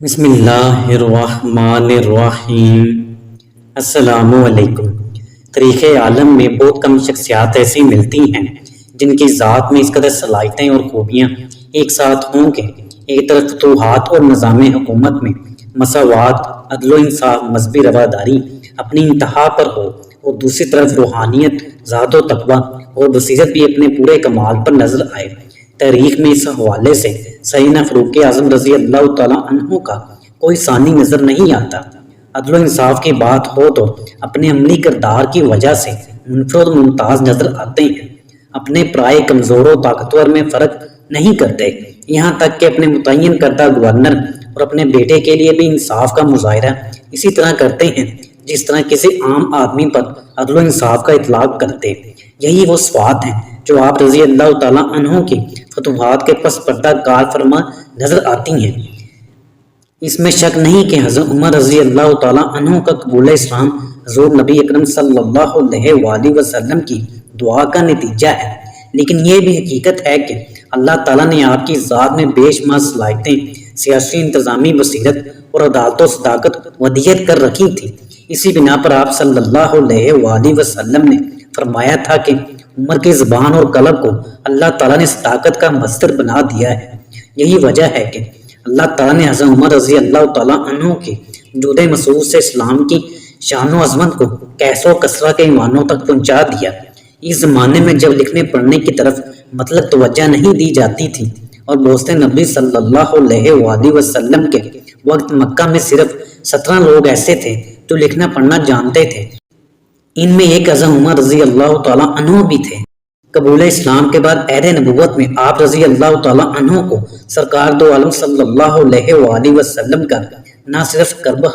بسم اللہ الرحمن الرحیم۔ السلام علیکم۔ تاریخ عالم میں بہت کم شخصیات ایسی ملتی ہیں جن کی ذات میں اس قدر صلاحیتیں اور خوبیاں ایک ساتھ ہوں کہ ایک طرف فتوحات اور نظام حکومت میں مساوات، عدل و انصاف، مذہبی رواداری اپنی انتہا پر ہو اور دوسری طرف روحانیت، ذات و تقویٰ اور بصیرت بھی اپنے پورے کمال پر نظر آئے۔ تاریخ میں اس حوالے سے سیدنا فاروق اعظم رضی اللہ تعالیٰ عنہ کا کوئی ثانی نظر نہیں آتا۔ عدل و انصاف کی بات ہو تو اپنے عملی کردار کی وجہ سے منفرد و ممتاز نظر آتے ہیں۔ اپنے پرائے کمزور و طاقتور میں فرق نہیں کرتے، یہاں تک کہ اپنے متعین کردہ گورنر اور اپنے بیٹے کے لیے بھی انصاف کا مظاہرہ اسی طرح کرتے ہیں جس طرح کسی عام آدمی پر عدل و انصاف کا اطلاق کرتے۔ یہی وہ صفات ہیں جو آپ رضی اللہ تعالیٰ عنہ کی فتوحات کے پس پردہ کار فرما نظر آتی ہیں۔ اس میں شک نہیں کہ حضرت عمر رضی اللہ تعالیٰ عنہ کا قبول اسلام حضور نبی اکرم صلی اللہ علیہ وآلہ وسلم کی دعا کا نتیجہ ہے، لیکن یہ بھی حقیقت ہے کہ اللہ تعالیٰ نے آپ کی ذات میں بے شمار صلاحیتیں، سیاسی انتظامی بصیرت اور عدالت و صداقت ودیعت کر رکھی تھی۔ اسی بنا پر آپ صلی اللہ علیہ وآلہ وسلم نے فرمایا تھا کہ عمر کی زبان اور قلب کو اللہ تعالیٰ نے صداقت کا مصدر بنا دیا ہے۔ یہی وجہ ہے کہ اللہ تعالیٰ نے حضرت عمر رضی اللہ تعالیٰ عنہ کے جود مسعود سے اسلام کی شان و عظمت کو کیس و کثرہ کے ایوانوں تک پہنچا دیا۔ اس زمانے میں جب لکھنے پڑھنے کی طرف مطلق توجہ نہیں دی جاتی تھی اور دوست نبی صلی اللہ علیہ وآلہ وسلم کے وقت مکہ میں صرف 17 لوگ ایسے تھے جو لکھنا پڑھنا جانتے تھے، ان میں ایک حضرت عمر رضی اللہ تعالیٰ عنہ بھی تھے۔ قبول اسلام کے بعد عہد نبوت میں آپ رضی اللہ تعالیٰ عنہ کو سرکار دو عالم صلی اللہ علیہ وآلہ وسلم کا نہ صرف قرب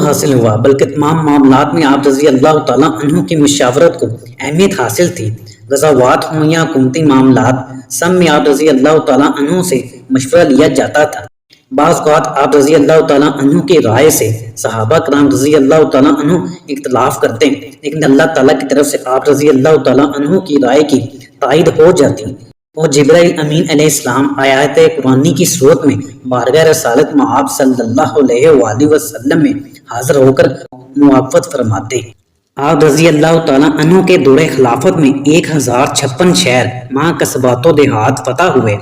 حاصل ہوا بلکہ تمام معاملات میں آپ رضی اللہ تعالیٰ عنہ کی مشاورت کو اہمیت حاصل تھی۔ غزوات ہوں یا حکومتی معاملات، سب میں آپ رضی اللہ تعالیٰ عنہ سے مشورہ لیا جاتا تھا۔ بعض اوقات آپ رضی اللہ تعالیٰ عنہ کی رائے سے صحابہ کرام رضی اللہ تعالیٰ عنہ اختلاف کرتے ہیں، لیکن اللہ تعالیٰ کی طرف سے آپ رضی اللہ تعالیٰ عنہ کی رائے کی تائید ہو جاتی اور جبرائیل امین علیہ السلام آیات قرآنی کی صورت میں بارگاہ رسالت مآب صلی اللہ علیہ وآلہ وسلم میں حاضر ہو کر موافقت فرماتے۔ آپ رضی اللہ تعالیٰ عنہ کے دور خلافت میں 1056 شہر، ماں قصبات و دیہات فتح ہوئے،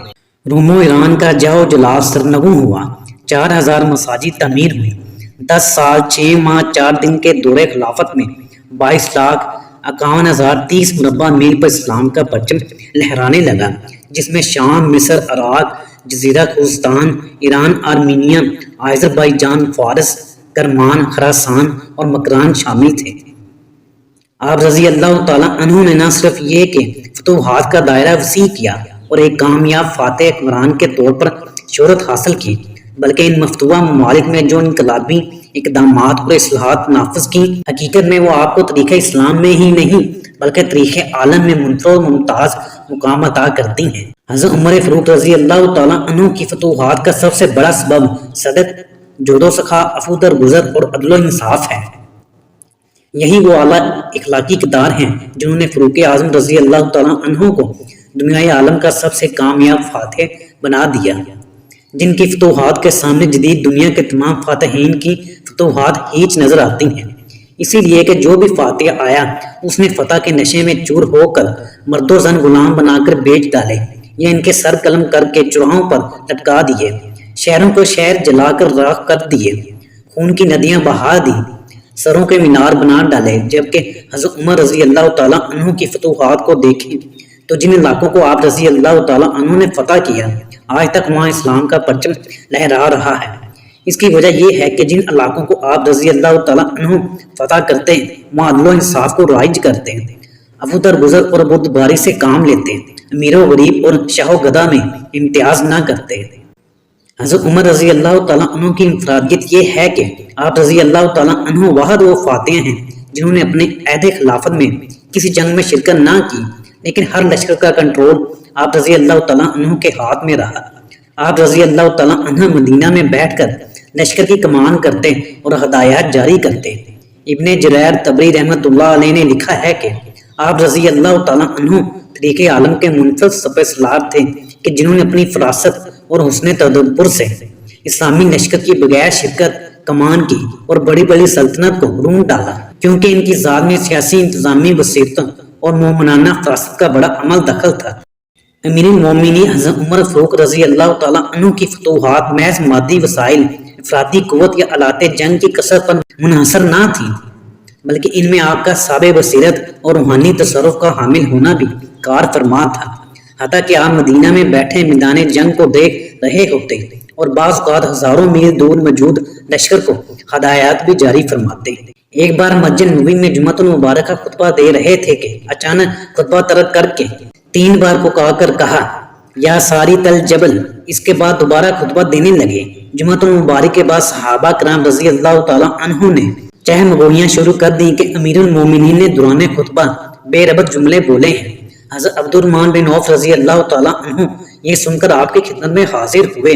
روم و ایران کا جاؤ جلال سرنگوں ہوا، 4000 مساجد تعمیر ہوئی۔ 10 سال 6 ماہ 4 دن کے دور خلافت میں 22,51,030 مربع میل پر اسلام کا پرچم لہرانے لگا، جس میں شام، مصر، عراق، جزیرہ خوزستان، ایران، آرمینیا، آذربائیجان، فارس، کرمان، خراسان اور مکران شامل تھے۔ آپ رضی اللہ تعالیٰ عنہ نے نہ صرف یہ کہ فتوحات کا دائرہ وسیع کیا اور ایک کامیاب فاتح حکمران کے طور پر شہرت حاصل کی، بلکہ ان مفتوحہ ممالک میں جو انقلابی اقدامات اور اصلاحات نافذ کی، حقیقت میں وہ آپ کو تاریخ اسلام میں ہی نہیں بلکہ تاریخ عالم میں منفرد و ممتاز مقام عطا کرتی ہیں۔ حضرت عمر فاروق رضی اللہ تعالیٰ عنہ کی فتوحات کا سب سے بڑا سبب صدق، جود و سخا، عفو درگزر اور عدل و انصاف ہے۔ یہی وہ اعلیٰ اخلاقی کردار ہیں جنہوں نے فاروق اعظم رضی اللہ تعالیٰ عنہ کو دنیائے عالم کا سب سے کامیاب فاتح بنا دیا، جن کی فتوحات کے سامنے جدید دنیا کے تمام فاتحین کی فتوحات ہیچ نظر آتی ہیں۔ اسی لیے کہ جو بھی فاتح آیا اس نے فتح کے نشے میں چور ہو کر مرد و زن غلام بنا کر بیچ ڈالے یا ان کے سر قلم کر کے چوراہوں پر لٹکا دیے، شہروں کو شہر جلا کر راکھ کر دیے، خون کی ندیاں بہا دی، سروں کے مینار بنا ڈالے۔ جبکہ حضرت عمر رضی اللہ تعالیٰ عنہ کی فتوحات کو دیکھیں تو جن علاقوں کو آپ رضی اللہ تعالیٰ عنہ نے فتح کیا، آج تک وہاں اسلام کا پرچم لہرا رہا ہے۔ اس کی وجہ یہ ہے کہ جن علاقوں کو آپ رضی اللہ تعالیٰ عنہ فتح کرتے ہیں وہاں عدل و انصاف کو رائج کرتے ہیں، عفو درگزر اور بردباری سے کام لیتے ہیں، امیر و غریب اور شاہ و گدھا میں امتیاز نہ کرتے۔ حضرت عمر رضی اللہ تعالیٰ عنہ کی انفرادیت یہ ہے کہ آپ رضی اللہ تعالیٰ عنہ واحد وہ فاتح ہیں جنہوں نے اپنے عہد خلافت میں کسی جنگ میں شرکت نہ کی، لیکن ہر لشکر کا کنٹرول آپ رضی اللہ تعالیٰ عنہ کے ہاتھ میں رہا۔ آپ رضی اللہ تعالیٰ عنہ مدینہ میں بیٹھ کر لشکر کی کمان کرتے اور ہدایات جاری کرتے۔ ابن جریر طبری رحمۃ اللہ علیہ نے لکھا ہے کہ آپ رضی اللہ تعالیٰ عنہ تاریخ عالم کے منفرد سپہ سالار تھے کہ جنہوں نے اپنی فراست اور حسن تدبر سے اسلامی لشکر کی بغیر شرکت کمان کی اور بڑی بڑی سلطنت کو روند ڈالا، کیونکہ ان کی ذات میں سیاسی انتظامی بصیرتوں اور مومنانہ فراست کا بڑا عمل دخل تھا۔ امیر المومنین حضرت عمر فاروق رضی اللہ تعالیٰ عنہ کی فتوحات محض مادی وسائل، افراطی قوت یا آلات جنگ کی کثرت پر منحصر نہ تھی، بلکہ ان میں آپ کا سابق بصیرت اور روحانی تصرف کا حامل ہونا بھی کار فرما تھا، حتیٰ کہ آپ مدینہ میں بیٹھے میدان جنگ کو دیکھ رہے ہوتے اور بعض اوقات ہزاروں میل دور موجود لشکر کو ہدایات بھی جاری فرماتے۔ ایک بار مسجد نبوی میں جمعۃ المبارک کا خطبہ دے رہے تھے کہ اچانک خطبہ ترک کر کے 3 بار پکار کر کہا یا ساری تل جبل۔ اس کے بعد دوبارہ خطبہ دینے لگے۔ جمعۃ المبارک کے بعد صحابہ کرام رضی اللہ تعالیٰ عنہ نے چہم گوئیاں شروع کر دی کہ امیر المومنین نے دوران خطبہ بے ربط جملے بولے ہیں۔ حضرت عبد الرحمن بن عوف رضی اللہ تعالیٰ عنہ یہ سن کر آپ کی خدمت میں حاضر ہوئے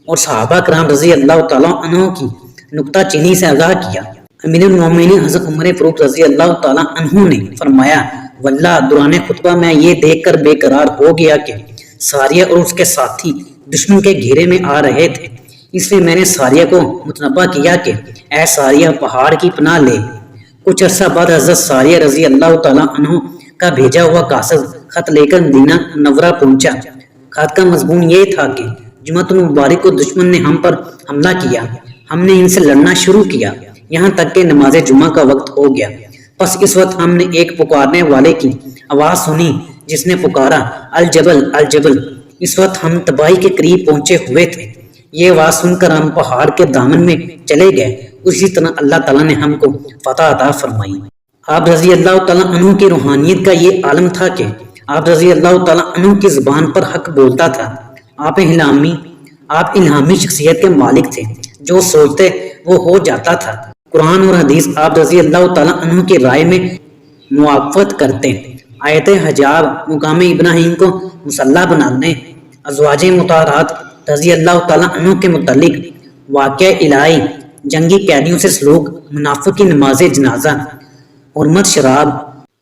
اور صحابہ کرام رضی اللہ تعالیٰ عنہ کی نکتہ چینی سے آگاہ کیا۔ امیر المومنین حضرت عمر فاروق رضی اللہ تعالیٰ عنہ نے فرمایا، واللہ دوران خطبہ میں یہ دیکھ کر بے قرار ہو گیا کہ ساریہ اور اس کے ساتھی دشمن کے گھیرے میں آ رہے تھے، اس لیے میں نے ساریہ کو متنبہ کیا کہ اے ساریہ پہاڑ کی پناہ لے۔ کچھ عرصہ بعد حضرت ساریہ رضی اللہ تعالیٰ عنہ کا بھیجا ہوا قاصد خط لے کر مدینہ منورہ پہنچا۔ خط کا مضمون یہ تھا کہ جمعۃ المبارک کو دشمن نے ہم پر حملہ کیا، ہم نے ان سے لڑنا شروع کیا یہاں تک کہ نماز جمعہ کا وقت ہو گیا۔ پس اس وقت ہم نے ایک پکارنے والے کی آواز سنی جس نے پکارا الجبل الجبل۔ اس وقت ہم تباہی کے قریب پہنچے ہوئے تھے۔ یہ آواز سن کر ہم پہاڑ کے دامن میں چلے گئے۔ اسی طرح اللہ تعالیٰ نے ہم کو فتح عطا فرمائی۔ آپ رضی اللہ تعالیٰ عنہ کی روحانیت کا یہ عالم تھا کہ آپ رضی اللہ تعالیٰ عنہ کی زبان پر حق بولتا تھا۔ آپ الہامی شخصیت کے مالک تھے، جو سوچتے وہ ہو جاتا تھا۔ قرآن اور حدیث آپ رضی اللہ تعالیٰ عنہ کی رائے میں موافقت کرتے۔ آیت حجاب مقام ابراہیم کو مسلح بنانے، ازواج مطہرات رضی اللہ تعالیٰ عنہ کے متعلق واقعہ الہی، جنگی قیدیوں سے سلوک، منافق کی نماز جنازہ، حرمت شراب،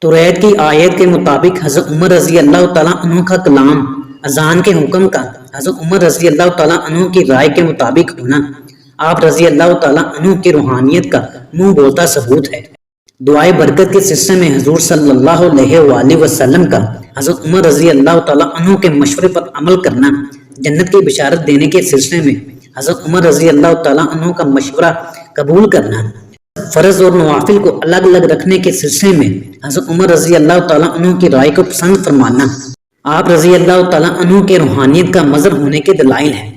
توریت کی آیت کے مطابق حضرت عمر رضی اللہ تعالیٰ عنہ کا کلام، اذان کے حکم کا حضرت عمر رضی اللہ تعالیٰ عنہ کی رائے کے مطابق ہونا، آپ رضی اللہ تعالیٰ عنہ کی روحانیت کا منہ بولتا ثبوت ہے۔ دعائے برکت کے سلسلے میں حضور صلی اللہ علیہ وآلہ وسلم کا حضرت عمر رضی اللہ تعالیٰ عنہ کے مشورے پر عمل کرنا، جنت کی بشارت دینے کے سلسلے میں حضرت عمر رضی اللہ تعالیٰ عنہ کا مشورہ قبول کرنا، فرض اور نوافل کو الگ الگ رکھنے کے سلسلے میں حضرت عمر رضی اللہ تعالیٰ عنہ کی رائے کو پسند فرمانا، آپ رضی اللہ تعالیٰ عنہ کے روحانیت کا مظہر ہونے کے دلائل ہیں۔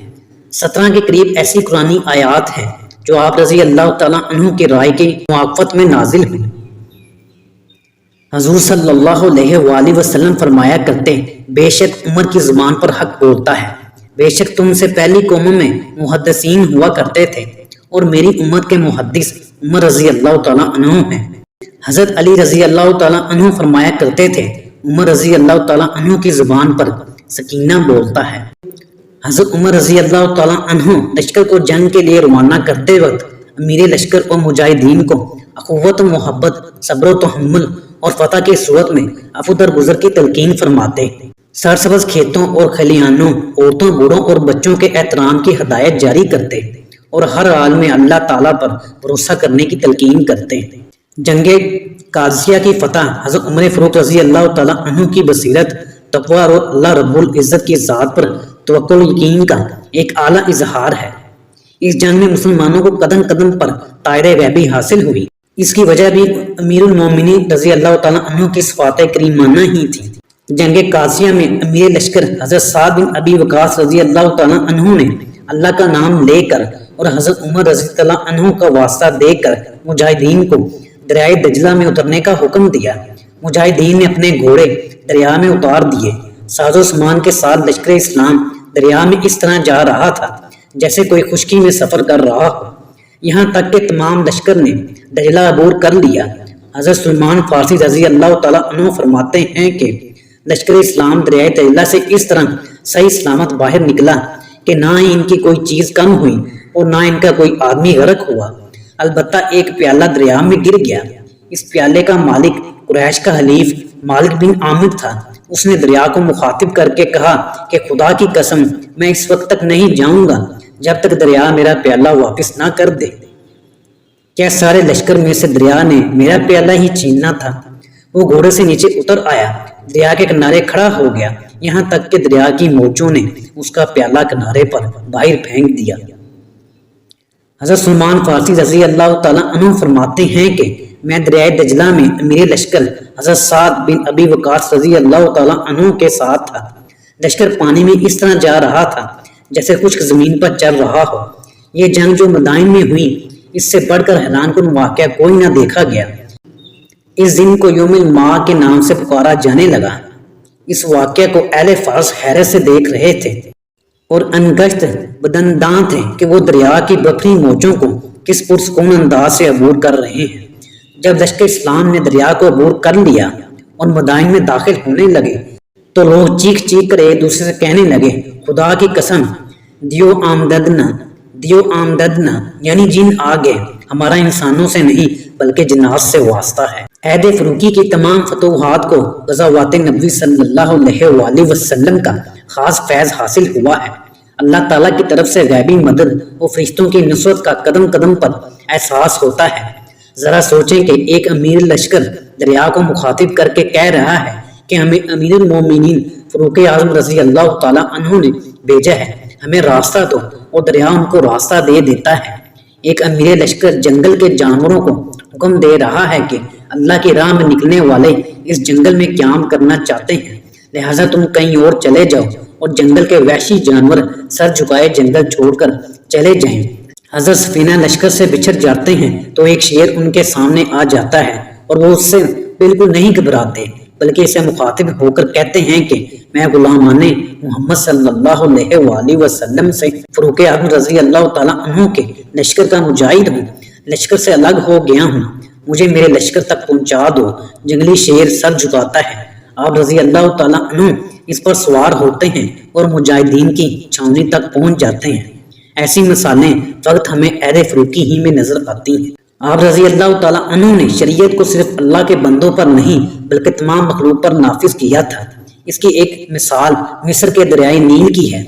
17 کے قریب ایسی قرآنی آیات ہیں جو آپ رضی اللہ تعالیٰ عنہ کی رائے کی موافقت میں نازل ہوئی۔ حضور صلی اللہ علیہ وآلہ وسلم فرمایا کرتے، بے شک عمر کی زبان پر حق بولتا ہے، بے شک تم سے پہلی قوموں میں محدثین ہوا کرتے تھے اور میری امت کے محدث عمر رضی اللہ تعالیٰ عنہ ہیں۔ حضرت علی رضی اللہ تعالیٰ عنہ فرمایا کرتے تھے، عمر رضی اللہ تعالیٰ عنہ کی زبان پر سکینہ بولتا ہے۔ حضرت عمر رضی اللہ تعالیٰ عنہ لشکر کو جنگ کے لیے روانہ کرتے وقت امیر لشکر اور مجاہدین کو اخوت و محبت، صبر و تحمل اور فتح کی صورت میں عفو درگزر کی تلقین فرماتے، سرسبز کھیتوں اور کھلیانوں، عورتوں، بوڑھوں اور بچوں کے احترام کی ہدایت جاری کرتے اور ہر حال میں اللہ تعالیٰ پر بھروسہ کرنے کی تلقین کرتے۔ جنگ قادسیہ کی فتح حضرت عمر فاروق رضی اللہ تعالیٰ عنہ کی بصیرت، تقوی اور اللہ رب العزت کی ذات پر توکل و یقین کا ایک اعلیٰ اظہار ہے۔ اس جنگ میں مسلمانوں کو قدم قدم پر طائر غیبی حاصل ہوئی۔ اس کی وجہ بھی امیر المومنین رضی اللہ تعالیٰ عنہ کی صفات کریمانہ ہی تھی۔ جنگ قادسیہ میں امیر لشکر حضرت سعد بن ابی وقاص رضی اللہ تعالیٰ عنہ نے اللہ کا نام لے کر اور حضرت عمر رضی اللہ عنہ کا واسطہ دے کر مجاہدین کو دریائے دجلہ میں اترنے کا حکم دیا۔ مجاہدین نے اپنے گھوڑے دریا میں اتار دیے۔ ساز و سامان کے ساتھ لشکر اسلام دریا میں اس طرح جا رہا تھا جیسے کوئی خشکی میں سفر کر رہا ہو، یہاں تک کہ تمام لشکر نے دجلہ عبور کر لیا۔ حضرت سلمان فارسی رضی اللہ تعالیٰ عنہ فرماتے ہیں کہ لشکر اسلام دریائے دجلہ سے اس طرح صحیح سلامت باہر نکلا کہ نہ ہی ان کی کوئی چیز کم ہوئی اور نہ ان کا کوئی آدمی غرق ہوا، البتہ ایک پیالہ دریا میں گر گیا۔ اس پیالے کا مالک قریش کا حلیف مالک بن عامر تھا۔ اس نے دریا کو مخاطب کر کے کہا کہ خدا کی قسم میں اس وقت تک نہیں جاؤں گا جب تک دریا میرا پیالہ واپس نہ کر دے۔ کیا سارے لشکر میں سے دریا نے میرا پیالہ ہی چھیننا تھا؟ وہ گھوڑے سے نیچے اتر آیا، دریا کے کنارے کھڑا ہو گیا، یہاں تک کہ دریا کی موجوں نے اس کا پیالہ کنارے پر باہر پھینک دیا۔ حضرت سلمان فارسی رضی اللہ تعالیٰ عنہ فرماتے ہیں کہ میں دریائے دجلہ میں امیر لشکر حضرت سعد بن ابی وقاص رضی اللہ تعالیٰ عنہ کے ساتھ تھا۔ لشکر پانی میں اس طرح جا رہا تھا جیسے خشک زمین پر چل رہا ہو۔ یہ جنگ جو مدائن میں ہوئی، اس سے بڑھ کر حیران کن واقعہ کوئی نہ دیکھا گیا۔ اس دن کو یوم الماء کے نام سے پکارا جانے لگا۔ اس واقعہ کو اہل فارس حیرت سے دیکھ رہے تھے اور انگشت بدنداں تھے کہ وہ دریا کی بکری موجوں کو کس پرسکون انداز سے عبور کر رہے ہیں۔ جب لشکر اسلام نے دریا کو عبور کر لیا اور مدائن میں داخل ہونے لگے تو لوگ چیخ چیخ کر ایک دوسرے سے کہنے لگے، خدا کی قسم، دیو آمددنا، یعنی جن آ گئے، ہمارا انسانوں سے نہیں بلکہ جنات سے واسطہ ہے۔ عہد فروغی کی تمام فتوحات کو غزوات نبوی صلی اللہ علیہ وآلہ وسلم کا خاص فیض حاصل ہوا ہے۔ اللہ تعالیٰ کی طرف سے غیبی مدد اور فرشتوں کی نصرت کا قدم قدم پر احساس ہوتا ہے۔ ذرا سوچیں کہ ایک امیر لشکر دریا کو مخاطب کر کے کہہ رہا ہے کہ ہمیں امیر المومنین فاروق اعظم رضی اللہ تعالیٰ عنہ نے بھیجا ہے، ہمیں راستہ دو، اور دریا ان کو راستہ دے دیتا ہے۔ ایک امیر لشکر جنگل کے جانوروں کو حکم دے رہا ہے کہ اللہ کی راہ میں نکلنے والے اس جنگل میں قیام کرنا چاہتے ہیں، لہٰذا تم کہیں اور چلے جاؤ، اور جنگل کے وحشی جانور سر جھکائے جنگل چھوڑ کر چلے جائیں۔ حضرت سفینہ لشکر سے بچھڑ جاتے ہیں تو ایک شیر ان کے سامنے آ جاتا ہے اور وہ اس سے بالکل نہیں گھبراتے بلکہ اسے مخاطب ہو کر کہتے ہیں کہ میں غلامان محمد صلی اللہ علیہ وآلہ وسلم سے فاروق اعظم رضی اللہ تعالیٰ عنہ کے لشکر کا مجاہد ہوں، لشکر سے الگ ہو گیا ہوں، مجھے میرے لشکر تک پہنچا دو۔ جنگلی شیر سر جھکاتا ہے، آپ رضی اللہ تعالیٰ عنہ اس پر سوار ہوتے ہیں اور مجاہدین کی چھاؤنی تک پہنچ جاتے ہیں۔ ایسی مثالیں فقط ہمیں عہد فروغی ہی میں نظر آتی ہیں۔ آپ رضی اللہ تعالیٰ عنہ نے شریعت کو صرف اللہ کے بندوں پر نہیں بلکہ تمام مخلوق پر نافذ کیا تھا۔ اس کی ایک مثال مصر کے دریائے نیل کی ہے۔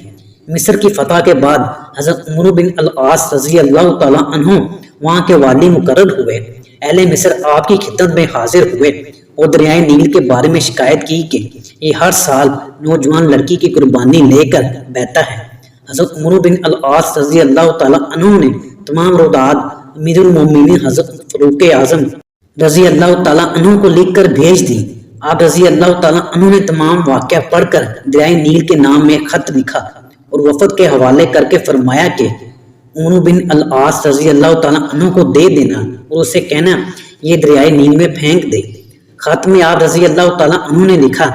مصر کی فتح کے بعد حضرت عمرو بن العاص رضی اللہ تعالیٰ عنہ وہاں کے والی مقرر ہوئے۔ اہل مصر آپ کی خدمت میں حاضر ہوئے اور دریائے نیل کے بارے میں شکایت کی کہ یہ ہر سال نوجوان لڑکی کی قربانی لے کر بہتا ہے۔ حضرت عمرو بن العاص رضی اللہ تعالیٰ عنہ نے تمام روداد امیر المومنین حضرت فاروق اعظم رضی اللہ تعالیٰ عنہ کو لکھ کر بھیج دی۔ آپ رضی اللہ تعالیٰ عنہ نے تمام واقعہ پڑھ کر دریائے نیل کے نام میں خط لکھا اور وفد کے حوالے کر کے فرمایا کہ عمرو بن العاص رضی اللہ تعالیٰ عنہ کو دے دینا اور اسے کہنا یہ دریائے نیل میں پھینک دے۔ خط میں آپ رضی اللہ تعالیٰ عنہ نے لکھا،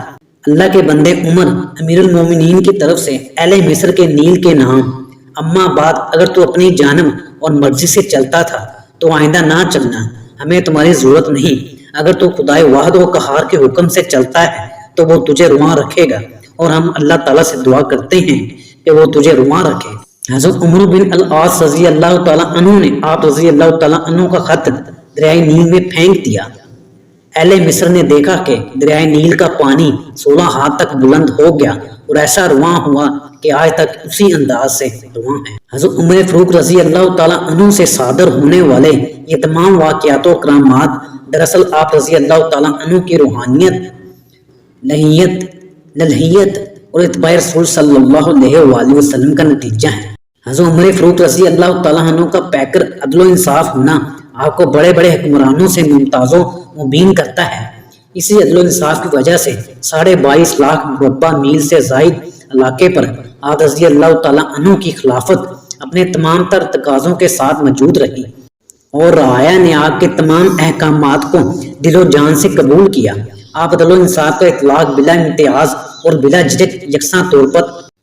اللہ کے بندے عمر امیر المومنین کی طرف سے اہل مصر کے نیل کے نام، اما بعد اگر تو اپنی جانب اور مرضی سے چلتا تھا تو آئندہ نہ چلنا، ہمیں تمہاری ضرورت نہیں۔ اگر تو خدائے واحد و قہار کے حکم سے چلتا ہے تو وہ تجھے رواں رکھے گا، اور ہم اللہ تعالیٰ سے دعا کرتے ہیں کہ وہ تجھے رواں رکھے۔ حضرت عمرو بن العاص رضی اللہ تعالیٰ عنہ نے آپ رضی اللہ تعالیٰ عنہ کا خط دریائے نیل میں پھینک دیا۔ اہل مصر نے دیکھا کہ دریائے نیل کا پانی 16 ہاتھ تک بلند ہو گیا اور ایسا رواں ہوا کہ آج تک اسی انداز سے رواں ہے۔ حضرت عمر فاروق رضی اللہ تعالیٰ عنہ سے صادر ہونے والے یہ تمام واقعات و کرامات دراصل آپ رضی اللہ تعالیٰ عنہ کی روحانیت، للہیت اور اتباع رسول صلی اللہ علیہ وآلہ وسلم کا نتیجہ ہے۔ حضرت عمر فاروق رضی اللہ تعالیٰ عنہ کا پیکر عدل و انصاف ہونا آپ کو بڑے بڑے حکمرانوں سے ممتاز و مبین کرتا ہے۔ اسی عدل و انصاف کی وجہ سے 22.5 لاکھ مربع میل سے زائد علاقے پر آپ رضی اللہ تعالیٰ عنہ کی خلافت اپنے تمام تر تقاضوں کے ساتھ موجود رہی، اور رعایا نے آپ کے تمام احکامات کو دل و جان سے قبول کیا۔ آپ عدل و انصاف کا اطلاق بلا امتیاز اور بلا جھجک یکساں طور پر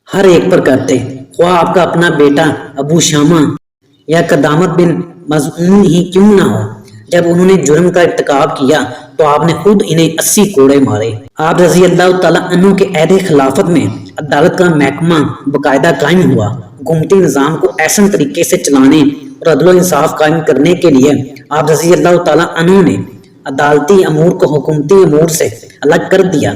ہر ایک پر کرتے، خواہ آپ کا اپنا بیٹا ابو شامہ یا قدامت بن مظعون ہی کیوں نہ ہو۔ جب انہوں نے جرم کا ارتکاب کیا تو آپ نے خود انہیں 80 کوڑے مارے۔ آپ رضی اللہ تعالیٰ عنہ کے عہد خلافت میں عدالت کا محکمہ باقاعدہ قائم ہوا۔ حکومتی نظام کو احسن طریقے سے چلانے اور عدل و انصاف قائم کرنے کے لیے آپ رضی اللہ تعالیٰ عنہ نے عدالتی امور کو حکومتی امور سے الگ کر دیا۔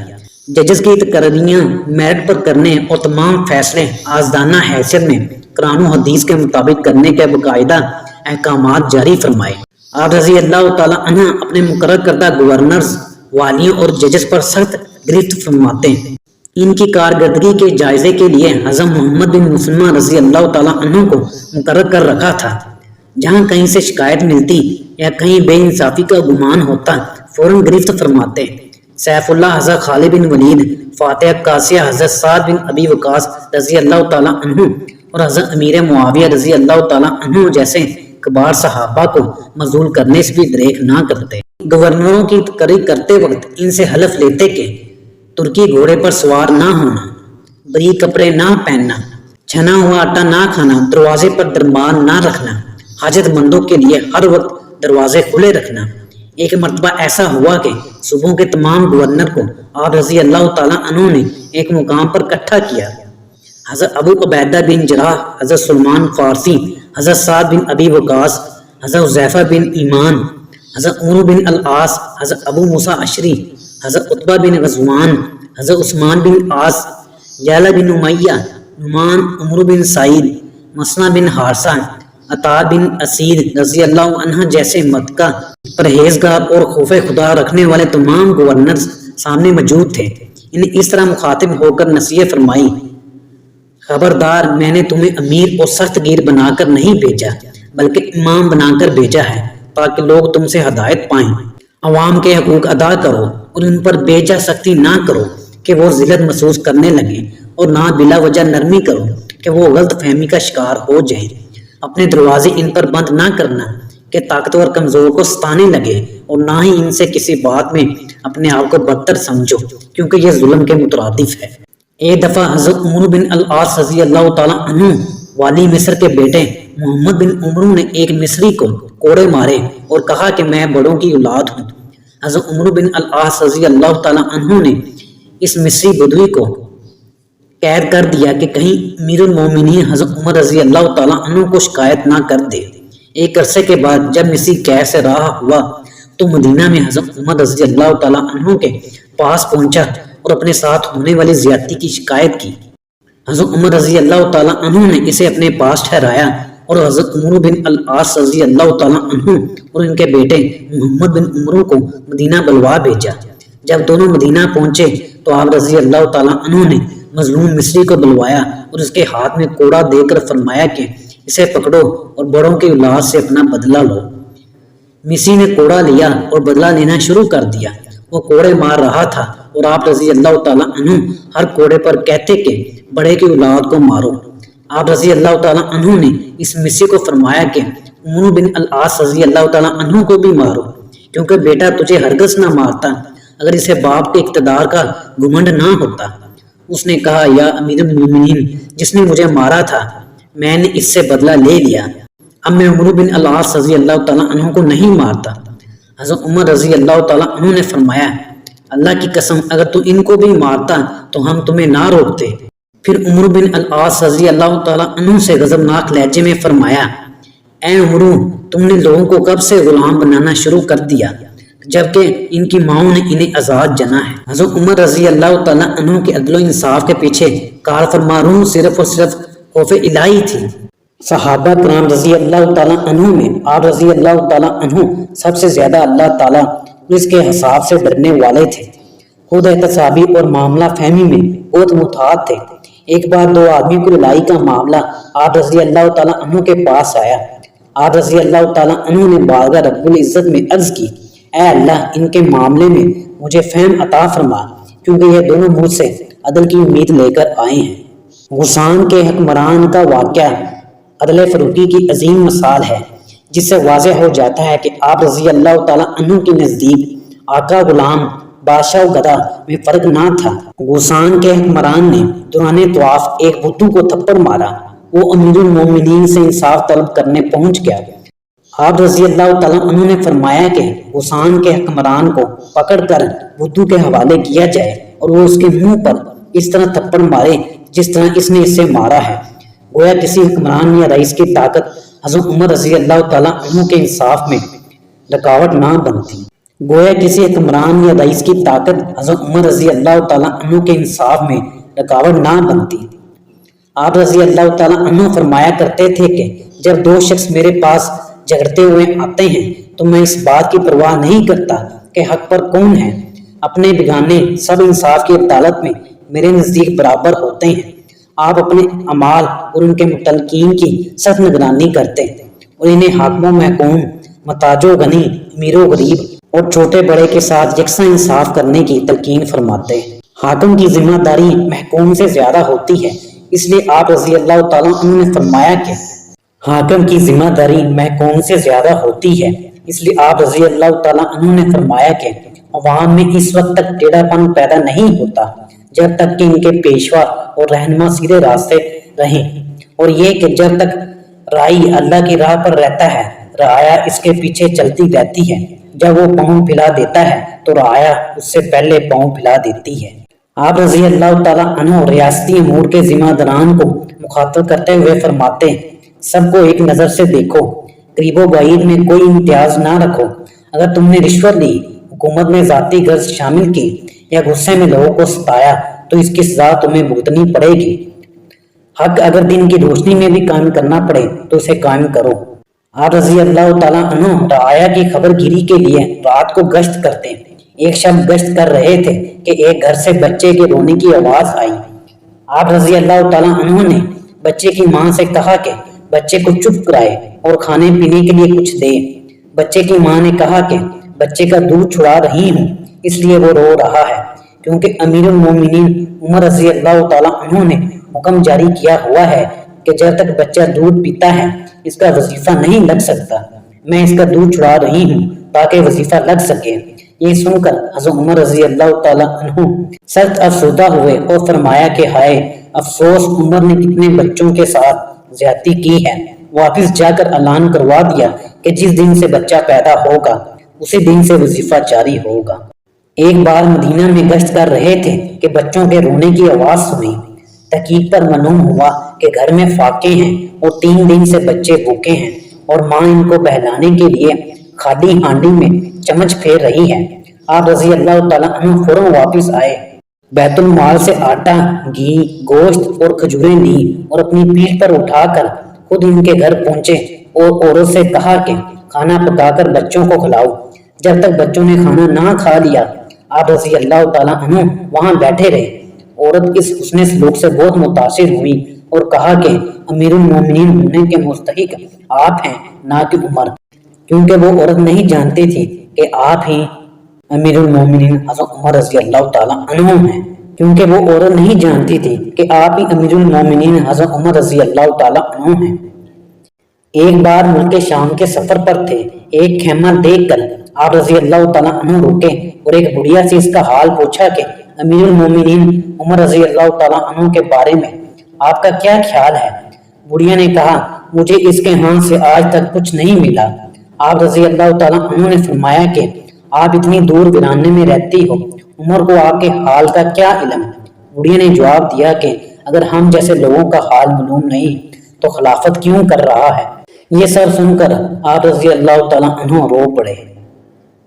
ججز کی تقرریاں میرٹ پر کرنے اور تمام فیصلے آزادانہ حیثیت میں قرآن و حدیث کے مطابق کرنے کے باقاعدہ احکامات جاری فرمائے۔ آپ رضی اللہ تعالیٰ عنہ اپنے مقرر کردہ گورنرز، والیوں اور ججز پر سخت گرفت فرماتے ہیں۔ ان کی کارکردگی کے جائزے کے لیے حضرت محمد بن مسلمہ رضی اللہ تعالیٰ عنہ کو مقرر کر رکھا تھا۔ جہاں کہیں سے شکایت ملتی یا کہیں بے انصافی کا گمان ہوتا فوراً گرفت فرماتے۔ سیف اللہ حضرت خالد بن ولید، فاتح قاسیہ حضرت سعد بن ابی وقاص رضی اللہ تعالیٰ عنہ اور حضرت امیر معاویہ رضی اللہ تعالیٰ عنہ جیسے کبار صحابہ کو معزول کرنے سے بھی دریغ نہ کرتے۔ گورنروں کی تقرری کرتے وقت ان سے حلف لیتے کہ ترکی گھوڑے پر سوار نہ ہونا، بریک کپڑے نہ پہننا، چھنا ہوا آٹا نہ کھانا، دروازے پر دربان نہ رکھنا، حاجت مندوں کے لیے ہر وقت دروازے کھلے رکھنا۔ ایک مرتبہ ایسا ہوا کہ صوبوں کے تمام گورنر کو آپ رضی اللہ تعالیٰ عنہ نے ایک مقام پر اکٹھا کیا۔ حضرت ابو عبیدہ بن جراح، حضرت سلمان فارسی، حضرت سعد بن ابی وقاص، حضرت حذیفہ بن ایمان، حضرت عمرو بن العاص، حضرت ابو موسیٰ اشعری، حضرت عتبہ بن غزوان، حضرت عثمان بن عاص، یعلا بن امیہ، نعمان، عمرو بن سعید، مسنہ بن حارثہ، عطا بن اسید رضی اللہ عنہ جیسے متقی، پرہیزگار اور خوف خدا رکھنے والے تمام گورنرز سامنے موجود تھے۔ انہیں اس طرح مخاطب ہو کر نصیحت فرمائی: خبردار، میں نے تمہیں امیر اور سخت گیر بنا کر نہیں بھیجا بلکہ امام بنا کر بھیجا ہے تاکہ لوگ تم سے ہدایت پائیں۔ عوام کے حقوق ادا کرو اور ان پر بے جا سختی نہ کرو کہ وہ ذلت محسوس کرنے لگیں، اور نہ بلا وجہ نرمی کرو کہ وہ غلط فہمی کا شکار ہو جائیں۔ اپنے دروازے ان پر بند نہ کرنا کہ طاقتور کمزور کو ستانے لگے، اور نہ ہی ان سے کسی بات میں اپنے آپ کو بدتر سمجھو کیونکہ یہ ظلم کے مترادف ہے۔ ایک دفعہ حضرت عمرو بن العاص رضی اللہ تعالیٰ عنہ والی مصر کے بیٹے محمد بن عمرو نے ایک مصری کو کوڑے مارے اور کہا کہ میں بڑوں کی اولاد ہوں۔ حضرت عمرو بن العاص رضی اللہ تعالیٰ عنہ نے اس مصری بدوی کو قید کر دیا کہ کہیں امیر المومنین حضرت عمر رضی اللہ تعالیٰ عنہ کو شکایت نہ کر دے۔ ایک عرصے کے بعد جب مصری قید سے رہا ہوا تو مدینہ میں حضرت عمر رضی اللہ تعالیٰ عنہ کے پاس پہنچا اور اپنے ساتھ ہونے والی زیادتی کی شکایت کی۔ حضرت عمر رضی اللہ تعالیٰ عنہ نے اسے اپنے پاس ٹھہرایا اور حضرت عمرو بن العاص رضی اللہ تعالیٰ عنہ اور ان کے بیٹے محمد بن عمرو کو مدینہ بلوا بھیجا۔ جب دونوں مدینہ پہنچے تو آپ رضی اللہ تعالیٰ عنہ نے مظلوم مصری کو بلوایا اور اس کے ہاتھ میں کوڑا دے کر فرمایا کہ اسے پکڑو اور بڑوں کی اولاد سے اپنا بدلہ لو۔ مصری نے کوڑا لیا اور بدلہ لینا شروع کر دیا۔ وہ کوڑے مار رہا تھا اور آپ رضی اللہ تعالیٰ عنہ ہر کوڑے پر کہتے کہ بڑے کی اولاد کو مارو۔ آپ رضی اللہ تعالیٰ عنہ نے اس مصری کو فرمایا کہ عمرو بن العاص رضی اللہ تعالیٰ عنہ کو بھی مارو، کیونکہ بیٹا تجھے ہرگز نہ مارتا اگر اسے باپ کے اقتدار کا گھمنڈ نہ ہوتا۔ اس نے کہا: یا امیر المومنین، جس نے مجھے مارا تھا میں نے اس سے بدلہ لے لیا، اب میں عمرو بن العاص رضی اللہ تعالیٰ عنہ کو نہیں مارتا۔ حضرت عمر رضی اللہ تعالیٰ عنہ نے فرمایا: اللہ کی قسم، اگر تو ان کو بھی مارتا تو ہم تمہیں نہ روکتے۔ پھر عمرو بن العاص رضی اللہ تعالیٰ عنہ سے غضبناک لہجے میں فرمایا: اے عمرو، تم نے لوگوں کو کب سے غلام بنانا شروع کر دیا جبکہ ان کی ماؤں نے انہیں آزاد جنا ہے؟ حضرت عمر رضی اللہ تعالیٰ عنہ کے عدل و انصاف کے پیچھے کار فرما روح صرف اور صرف خوف الہی تھی۔ صحابہ کرام رضی اللہ تعالیٰ عنہ میں آپ رضی اللہ تعالیٰ عنہ سب سے زیادہ اللہ تعالیٰ اس کے حساب سے ڈرنے والے تھے۔ خود احتسابی اور معاملہ فہمی میں بہت محتاط تھے۔ ایک بار دو آدمی کو لڑائی کا معاملہ آپ رضی اللہ تعالیٰ عنہ کے پاس آیا۔ آپ رضی اللہ تعالیٰ عنہ نے بارگاہ رب العزت میں عرض کی: اے اللہ، ان کے معاملے میں مجھے فہم عطا فرما، کیونکہ یہ دونوں مجھ سے عدل کی امید لے کر آئے ہیں۔ غسان کے حکمران کا واقعہ عدل فروغی کی عظیم مثال ہے، جس سے واضح ہو جاتا ہے کہ آپ رضی اللہ تعالیٰ عنہ کے نزدیک آقا غلام، بادشاہ و گدا میں فرق نہ تھا۔ غسان کے حکمران نے دوران طواف ایک بدھو کو تھپڑ مارا۔ وہ امیر المومنین سے انصاف طلب کرنے پہنچ گیا۔ آپ رضی اللہ تعالیٰ عنہ نے فرمایا کہ غسان کے حکمران کو پکڑ کر بدھو کے حوالے کیا جائے اور وہ اس کے منہ پر اس طرح تھپڑ مارے جس طرح اس نے اسے مارا ہے، گویا کسی حکمران یا رئیس کی طاقت حضرت عمر رضی اللہ تعالیٰ عنہ کے انصاف میں رکاوٹ نہ بنتی۔ گویا کسی حکمران یا رئیس کی طاقت حضرت عمر رضی اللہ تعالیٰ عنہ کے انصاف میں رکاوٹ نہ بنتی۔ آپ رضی اللہ تعالیٰ عنہ فرمایا کرتے تھے کہ جب دو شخص میرے پاس جھگڑتے ہوئے آتے ہیں تو میں اس بات کی پرواہ نہیں کرتا کہ حق پر کون ہے، اپنے بیگانے سب انصاف کی عدالت میں میرے نزدیک برابر ہوتے ہیں۔ آپ اپنے اعمال اور ان کے متعلقین کی سخت نگرانی کرتے اور انہیں حاکم و محکوم، محتاج و غنی، امیر و غریب اور چھوٹے بڑے کے ساتھ یکساں انصاف کرنے کی تلقین فرماتے۔ حاکم کی ذمہ داری محکوم سے زیادہ ہوتی ہے، اس لیے آپ رضی اللہ تعالیٰ عنہ نے فرمایا کہ حاکم کی ذمہ داری محکوم سے زیادہ ہوتی ہے، اس لیے آپ رضی اللہ تعالیٰ عنہ نے فرمایا کہ عوام میں اس وقت تک ٹیڑھا پن پیدا نہیں ہوتا جب تک کہ ان کے پیشوا اور رہنما سیدھے راستے رہیں، اور یہ کہ جب تک رائی اللہ کی راہ پر رہتا ہے رعایا اس کے پیچھے چلتی رہتی ہے، جب وہ پاؤں پھیلا دیتا ہے تو رعایا اس سے پہلے پاؤں پھیلا دیتی ہے۔ آپ رضی اللہ تعالیٰ عنہ ریاستی امور کے ذمہ داران کو مخاطب کرتے ہوئے فرماتے ہیں، سب کو ایک نظر سے دیکھو، قریب و بعید میں کوئی امتیاز نہ رکھو۔ اگر تم نے رشوت لی، حکومت میں ذاتی غرض شامل کی یا غصے میں لوگوں کو ستایا تو اس کی سزا تمہیں بھگتنی پڑے گی۔ حق اگر دن کی روشنی میں بھی قائم کرنا پڑے تو اسے قائم کرو۔ آپ رضی اللہ تعالیٰ عنہ رعایا کی خبر گیری کے لیے رات کو گشت کرتے۔ ایک شب گشت کر رہے تھے کہ ایک گھر سے بچے کے رونے کی آواز آئی۔ آپ رضی اللہ تعالیٰ عنہ نے بچے کی ماں سے کہا کہ بچے کو چپ کرائے اور کھانے پینے کے لیے کچھ دے۔ بچے کی ماں نے کہا کہ بچے کا دودھ چھڑا رہی ہوں اس لیے وہ رو رہا ہے، کیونکہ امیر المومنین عمر رضی اللہ تعالیٰ عنہ نے حکم جاری کیا ہوا ہے کہ جب تک بچہ دودھ پیتا ہے اس کا وظیفہ نہیں لگ سکتا، میں اس کا دودھ چھڑا رہی ہوں تاکہ وظیفہ لگ سکے۔ یہ سن کر حضرت عمر رضی اللہ تعالیٰ عنہ سخت افسردہ ہوئے اور فرمایا کہ ہائے افسوس، عمر نے کتنے بچوں کے ساتھ زیادتی کی ہے۔ واپس جا کر اعلان کروا دیا کہ جس دن سے بچہ پیدا ہوگا اسی دن سے وظیفہ جاری ہوگا۔ ایک بار مدینہ میں گشت کر رہے تھے کہ بچوں کے رونے کی آواز سنی۔ تحقیق پر معلوم ہوا کہ گھر میں فاقے ہیں اور 3 دن سے بچے بھوکے ہیں اور ماں ان کو بہلانے کے لیے خالی ہانڈی میں چمچ پھیر رہی ہے۔ آپ رضی اللہ تعالیٰ عنہ فوراً واپس آئے، بیت المال سے آٹا، گھی، گوشت اور کھجوریں لی اور اپنی پیٹھ پر اٹھا کر خود ان کے گھر پہنچے اور عورت سے کہا کہ کھانا پکا کر بچوں کو کھلاؤ۔ جب تک بچوں نے کھانا نہ کھا لیا آپ رضی اللہ تعالیٰ عنہ وہاں بیٹھے رہے۔ عورت اس حسن سلوک سے بہت متاثر ہوئی اور کہا کہ امیر المومنین ہونے کے مستحق آپ ہیں نہ کہ عمر، کیونکہ وہ عورت نہیں جانتی تھی کہ آپ ہی امیر المومنین حضرت عمر رضی اللہ تعالیٰ عنہ ہیں کیونکہ وہ عورت نہیں جانتی تھی کہ آپ ہی امیر المومنین حضرت عمر رضی اللہ تعالیٰ عنہ ہیں۔ ایک بار ملک شام کے سفر پر تھے، ایک خیمہ دیکھ کر آپ رضی اللہ تعالیٰ عنہ رکے اور ایک بڑھیا سے اس کا حال پوچھا کہ امیر المومنین عمر رضی اللہ تعالیٰ عنہ کے بارے میں آپ کا کیا خیال ہے؟ بڑھیا نے کہا مجھے اس کے ہاں سے آج تک کچھ نہیں ملا۔ آپ رضی اللہ تعالیٰ عنہ نے فرمایا کہ آپ اتنی دور ویرانے میں رہتی ہو، عمر کو آپ کے حال کا کیا علم؟ بڑھیا نے جواب دیا کہ اگر ہم جیسے لوگوں کا حال معلوم نہیں تو خلافت کیوں کر رہا ہے؟ یہ سب سن کر آپ رضی اللہ تعالیٰ عنہ رو پڑے۔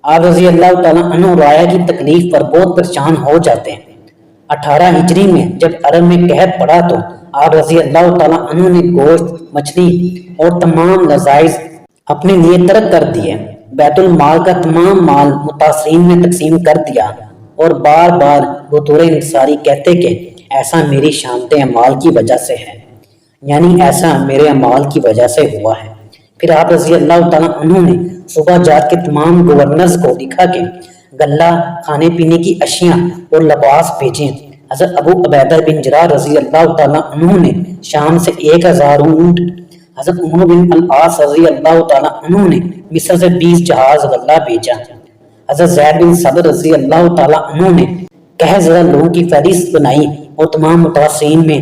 آپ رضی اللہ تعالیٰ عنہ رعایا کی تکلیف پر بہت پریشان ہو جاتے ہیں۔ 18 ہجری میں جب عرب میں قحط پڑا تو آپ رضی اللہ تعالیٰ عنہ نے گوشت، مچھلی اور تمام لذائذ اپنے لیے ترک کر دیے۔ بیت المال کا تمام مال متاثرین میں تقسیم کر دیا اور بار بار بطور انصاری کہتے کہ ایسا میری شامت اعمال کی وجہ سے ہے، یعنی ایسا میرے اعمال کی وجہ سے ہوا ہے۔ پھر آپ رضی اللہ تعالیٰ عنہ نے صوبہ جات کے تمام گورنرز کو لکھا کہ غلہ، کھانے پینے کی اشیاء اور لباس بھیجیں۔ حضرت ابو عبیدہ بن جراح رضی اللہ تعالیٰ عنہ نے شام سے 1000 اونٹ، حضرت عمر بن العاص رضی اللہ تعالیٰ عنہ نے مصر سے 20 جہاز غلہ بھیجا۔ حضرت زید بن صبر رضی اللہ تعالیٰ عنہ نے قحط زدہ لوگوں کی فہرست بنائی اور تمام متاثرین میں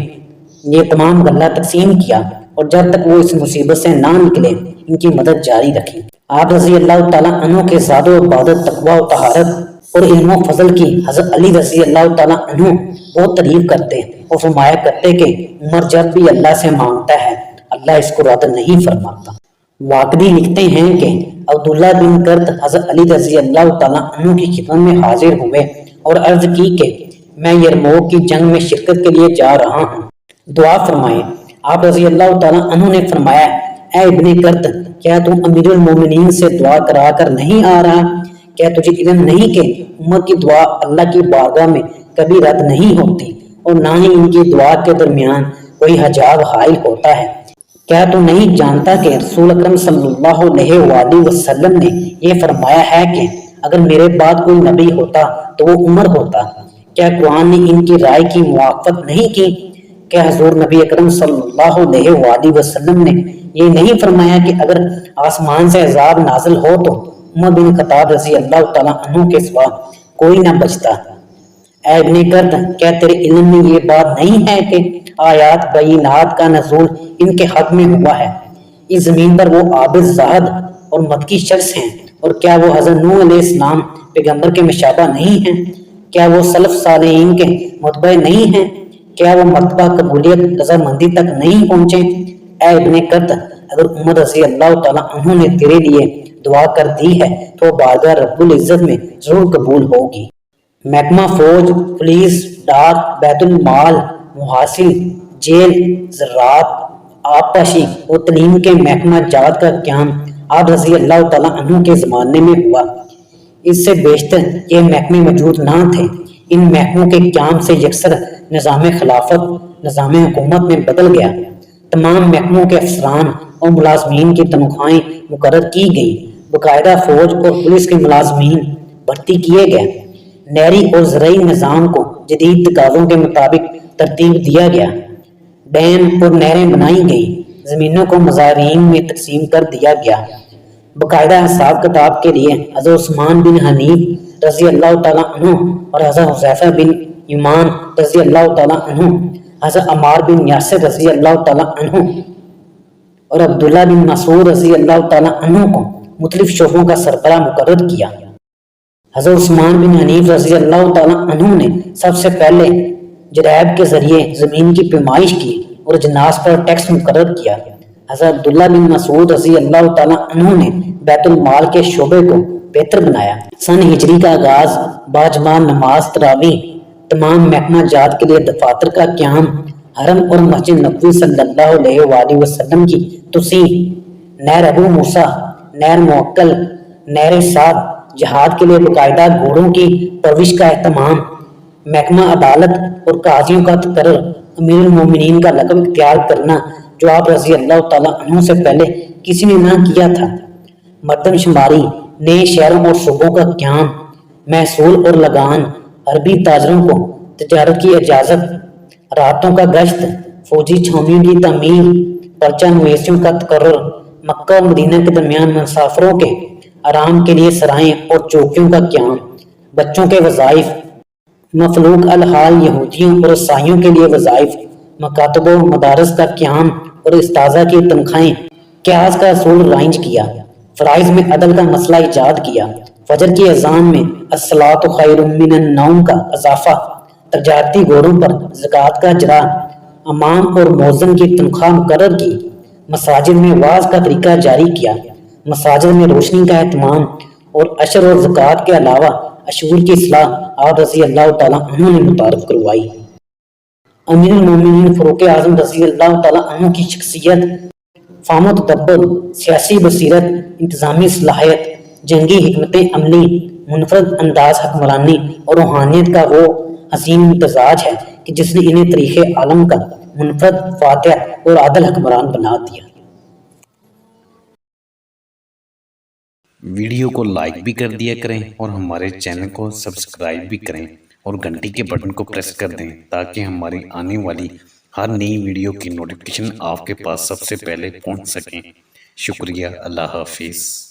یہ تمام غلہ تقسیم کیا اور جب تک وہ اس مصیبت سے نہ نکلے ان کی مدد جاری رکھی۔ آپ رضی اللہ تعالیٰ عنہ کے زاد و عبادت، تقوی و طہارت اور علم و فضل کی حضرت علی رضی اللہ تعالیٰ عنہ بہت تعریف کرتے اور فرمایا کرتے کہ عمر جب بھی اللہ سے مانگتا ہے اللہ اس کو رد نہیں فرماتا۔ واقدی لکھتے ہیں کہ عبداللہ بن کرد حضرت علی رضی اللہ تعالیٰ عنہ کی خدمت میں حاضر ہوئے اور عرض کی کہ میں یرموک کی جنگ میں شرکت کے لیے جا رہا ہوں، دعا فرمائیں۔ آپ رضی اللہ تعالیٰ عنہ نے فرمایا، اے ابن کرد، کیا تم امیر المومنین سے دعا کرا کر نہیں آ رہا؟ کیا تجھے علم نہیں کہ امت کی دعا اللہ کی بارگاہ میں کبھی رد نہیں ہوتی اور نہ ہی ان کی دعا کے درمیان کوئی حجاب حائل ہوتا ہے؟ کیا تو نہیں جانتا کہ رسول اکرم صلی اللہ علیہ وآلہ وسلم نے یہ فرمایا ہے کہ اگر میرے بعد کوئی نبی ہوتا تو وہ عمر ہوتا؟ کیا قرآن نے ان کی رائے کی موافقت نہیں کی؟ کیا حضور نبی اکرم صلی اللہ علیہ وآلہ وسلم نے یہ نہیں فرمایا کہ اگر آسمان سے عذاب نازل ہو تو عمر بن خطاب رضی اللہ تعالیٰ عنہ کے سوا کوئی نہ بچتا؟ اے ابن کرد، کیا تیرے علم میں یہ بات نہیں ہے کہ آیات بینات کا نزول ان کے حق میں ہوا ہے؟ اس زمین پر وہ عابد زاہد اور متقی شخص ہیں، اور کیا وہ حضرت نوح علیہ السلام پیغمبر کے مشابہ نہیں ہیں؟ کیا وہ سلف صالحین کے متبع نہیں ہیں؟ کیا وہ مرتبہ قبولیت رضامندی تک نہیں پہنچے؟ اے ابن کرد، اگر عمر رضی اللہ تعالیٰ عنہ نے تیرے لیے دعا کر دی ہے تو بارگاہ رب العزت میں ضرور قبول ہوگی۔ محکمہ فوج، پولیس، ڈاک، بیت المال، محاصل، جیل، زراعت، آبپاشی اور تعلیم کے محکمہ جات کا قیام آپ رضی اللہ تعالیٰ عنہ کے زمانے میں ہوا۔ اس سے بیشتر یہ محکمے موجود نہ تھے۔ ان محکموں کے قیام سے یکسر نظام خلافت نظام حکومت میں بدل گیا۔ تمام محکموں کے افسران اور ملازمین کی تنخواہیں مقرر کی گئیں۔ باقاعدہ فوج اور پولیس کے ملازمین بھرتی کیے گئے۔ نہری اور زرعی نظام کو جدید تقاضوں کے مطابق ترتیب دیا گیا۔ ڈیم اور نہریں بنائی گئیں۔ زمینوں کو مزارعین میں تقسیم کر دیا گیا۔ باقاعدہ حساب کتاب کے لیے حضرت عثمان بن حنیف رضی اللہ تعالیٰ عنہ اور حضرت حذیفہ بن یمان رضی اللہ تعالیٰ عنہ، حضرت عمار بن یاسر رضی اللہ تعالیٰ عنہ اور عبداللہ بن مسعود رضی اللہ تعالیٰ عنہ کو مختلف شعبوں کا سربراہ مقرر کیا۔ حضرت عثمان بن حنیف رضی اللہ تعالیٰ عنہ نے سب سے پہلے جرائب کے ذریعے زمین کی پیمائش کی اور اجناس پر ٹیکس مقرر کیا۔ حضرت عبداللہ بن مسعود رضی اللہ تعالیٰ عنہ نے بیت المال کے شعبے کو بہتر بنایا۔ سن ہجری کا آغاز، باجماع نماز تراویح، تمام محکمہ جات کے لیے دفاتر کا قیام، حرم اور مسجد نبوی صلی اللہ علیہ وآلہ وسلم کی توسیع، نہر ابو موسیٰ، نہر موکل، نہر سعد، جہاد کے لیے باقاعدہ گھوڑوں کی پرورش کا اہتمام، محکمہ عدالت اور قاضیوں کا تقرر، امیر المومنین کا لقب اختیار کرنا جو آپ رضی اللہ تعالیٰ عنہ سے پہلے کسی نے نہ کیا تھا، مردم شماری، نئے شہروں اور صوبوں کا قیام، محصول اور لگان، عربی تاجروں کو تجارت کی اجازت، راتوں کا گشت، فوجی چھاؤنیوں کی تعمیر، پرچہ نویسیوں کا تقرر، مکہ اور مدینہ کے درمیان مسافروں کے آرام کے لیے سرائیں اور چوکیوں کا قیام، بچوں کے وظائف، مفلوق الحال یہودیوں اور عیسائیوں کے لیے وظائف، مکاتب و مدارس کا قیام اور استاذہ کی تنخواہیں، قیاس کا اصول رائج کیا، فرائض میں عدل کا مسئلہ ایجاد کیا، فجر کی اذان میں الصلاۃ خیر من النوم کا اضافہ، تجارتی گھوڑوں پر زکوٰۃ کا اجرا، امام اور مؤذن کی تنخواہ مقرر کی، مساجد میں واعظ کا طریقہ جاری کیا، مساجد میں روشنی کا اہتمام اور عشر اور زکوٰۃ کے علاوہ عشور کی اصلاح آپ رضی اللہ تعالیٰ عنہ نے متعارف کروائی۔ امیر المومنین فاروق اعظم رضی اللہ تعالیٰ عنہ کی شخصیت، فہم و تدبر، سیاسی بصیرت، انتظامی صلاحیت، جنگی حکمت عملی، منفرد انداز حکمرانی اور روحانیت کا وہ حسین امتزاج ہے کہ جس نے انہیں تاریخ عالم کا منفرد، فاتح اور عادل حکمران بنا دیا۔ ویڈیو کو لائک بھی کر دیا کریں اور ہمارے چینل کو سبسکرائب بھی کریں اور گھنٹی کے بٹن کو پریس کر دیں تاکہ ہماری آنے والی ہر نئی ویڈیو کی نوٹیفیکیشن آپ کے پاس سب سے پہلے پہنچ سکیں۔ شکریہ، اللہ حافظ۔